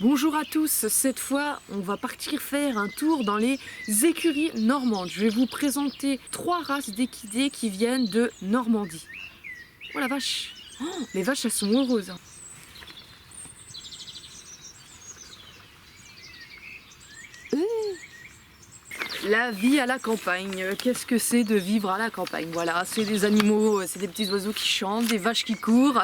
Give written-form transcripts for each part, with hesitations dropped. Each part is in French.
Bonjour à tous, cette fois on va partir faire un tour dans les écuries normandes. Je vais vous présenter 3 races d'équidés qui viennent de Normandie. Oh la vache, les vaches elles sont heureuses. La vie à la campagne, qu'est-ce que c'est de vivre à la campagne? Voilà, c'est des animaux, c'est des petits oiseaux qui chantent, des vaches qui courent.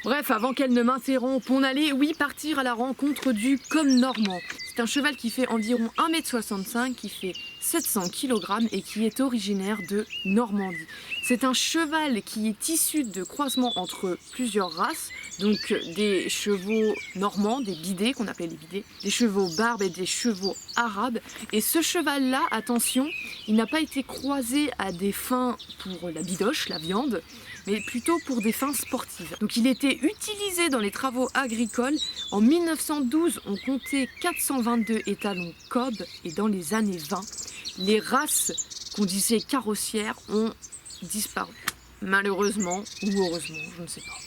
Bref, avant qu'elle ne m'interrompe, on allait, oui, partir à la rencontre du Côme normand. C'est un cheval qui fait environ 1,65 m, qui fait 700 kg et qui est originaire de Normandie. C'est un cheval qui est issu de croisements entre plusieurs races, donc des chevaux normands, des bidés qu'on appelait les bidés, des chevaux barbes et des chevaux arabes. Et ce cheval-là, attention, il n'a pas été croisé à des fins pour la bidoche, la viande, mais plutôt pour des fins sportives. Donc il était utilisé dans les travaux agricoles. En 1912, on comptait 422 étalons Cob et dans les années 20, les races qu'on disait carrossières ont disparu. Malheureusement ou heureusement, je ne sais pas.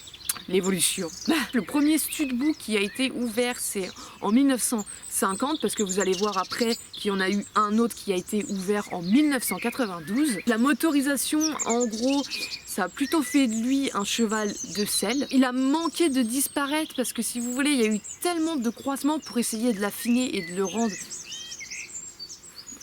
L'évolution. Le premier studbook qui a été ouvert, c'est en 1950, parce que vous allez voir après qu'il y en a eu un autre qui a été ouvert en 1992. La motorisation, en gros, ça a plutôt fait de lui un cheval de selle. Il a manqué de disparaître parce que si vous voulez, il y a eu tellement de croisements pour essayer de l'affiner et de le rendre...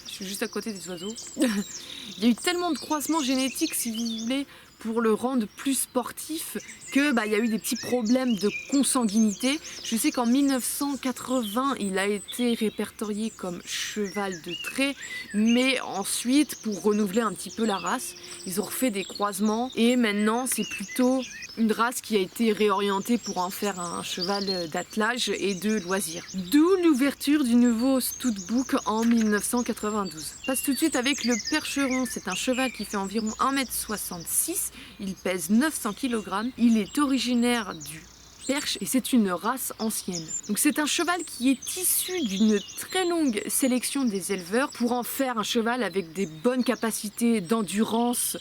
Je suis juste à côté des oiseaux. Il y a eu tellement de croisements génétiques, si vous voulez, pour le rendre plus sportif, que il y a eu des petits problèmes de consanguinité. Je sais qu'en 1980, il a été répertorié comme cheval de trait, mais ensuite, pour renouveler un petit peu la race, ils ont refait des croisements et maintenant c'est plutôt une race qui a été réorientée pour en faire un cheval d'attelage et de loisir. D'où l'ouverture du nouveau studbook en 1992. Passe tout de suite avec le Percheron. C'est un cheval qui fait environ 1,66 m. Il pèse 900 kg. Il est originaire du Perche et c'est une race ancienne. Donc c'est un cheval qui est issu d'une très longue sélection des éleveurs pour en faire un cheval avec des bonnes capacités d'endurance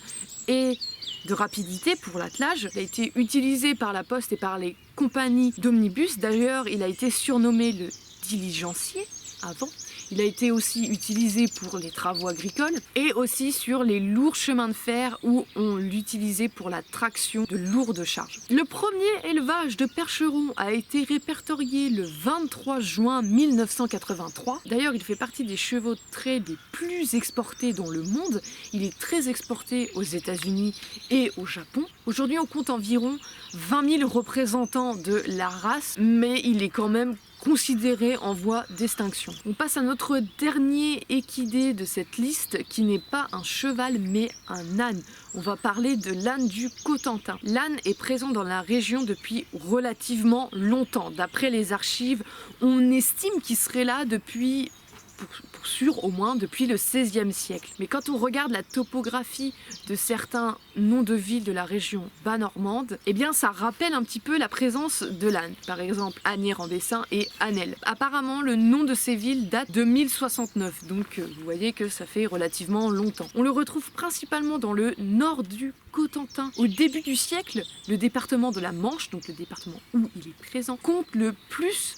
et de rapidité pour l'attelage. Il a été utilisé par la Poste et par les compagnies d'omnibus. D'ailleurs, il a été surnommé le diligencier avant. Il a été aussi utilisé pour les travaux agricoles et aussi sur les lourds chemins de fer où on l'utilisait pour la traction de lourdes charges. Le premier élevage de Percheron a été répertorié le 23 juin 1983. D'ailleurs, il fait partie des chevaux de trait les plus exportés dans le monde. Il est très exporté aux États-Unis et au Japon. Aujourd'hui, on compte environ 20 000 représentants de la race, mais il est quand même considéré en voie d'extinction. On passe à notre dernier équidé de cette liste qui n'est pas un cheval mais un âne. On va parler de l'âne du Cotentin. L'âne est présent dans la région depuis relativement longtemps. D'après les archives, on estime qu'il serait là depuis... pour sûr au moins depuis le XVIe siècle. Mais quand on regarde la topographie de certains noms de villes de la région bas-normande, eh bien ça rappelle un petit peu la présence de l'âne. Par exemple Asnières-en-Bessin et Annelles. Apparemment le nom de ces villes date de 1069, donc vous voyez que ça fait relativement longtemps. On le retrouve principalement dans le nord du Cotentin. Au début du siècle, le département de la Manche, donc le département où il est présent, compte le plus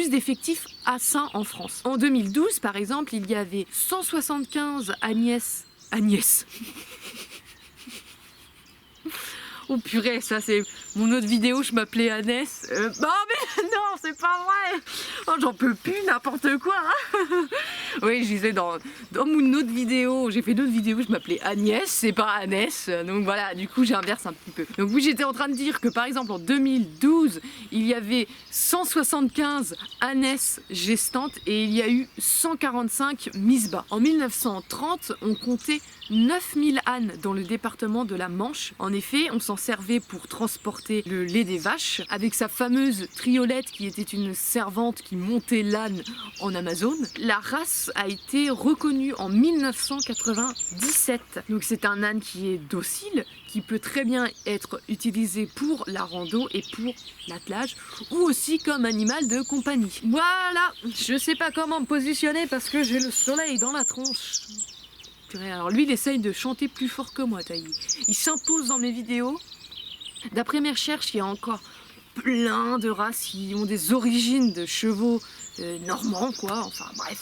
d'effectifs à Saint en France. En 2012, par exemple, il y avait 175 Agnès. Oh purée, ça c'est mon autre vidéo, je m'appelais Annès. Non mais non, c'est pas vrai. Oh, j'en peux plus, n'importe quoi. Hein. Oui, je disais dans mon autre vidéo, j'ai fait d'autres vidéos, je m'appelais Agnès, c'est pas Annès. Donc voilà, du coup j'inverse un petit peu. Donc oui, j'étais en train de dire que par exemple en 2012, il y avait 175 Annès gestantes et il y a eu 145 mises bas. En 1930, on comptait 9000 ânes dans le département de la Manche. En effet, on s'en servait pour transporter le lait des vaches avec sa fameuse triolette qui était une servante qui montait l'âne en Amazone. La race a été reconnue en 1997. Donc c'est un âne qui est docile, qui peut très bien être utilisé pour la rando et pour l'attelage ou aussi comme animal de compagnie. Voilà, je sais pas comment me positionner parce que j'ai le soleil dans la tronche. Alors lui, il essaye de chanter plus fort que moi, Taï. Il s'impose dans mes vidéos. D'après mes recherches, il y a encore plein de races qui ont des origines de chevaux normands, quoi, enfin bref.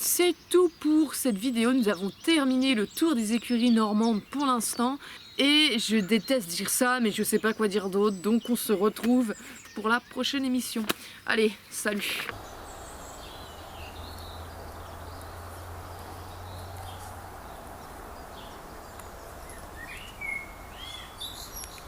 C'est tout pour cette vidéo, nous avons terminé le tour des écuries normandes pour l'instant. Et je déteste dire ça, mais je sais pas quoi dire d'autre, donc on se retrouve pour la prochaine émission. Allez, salut!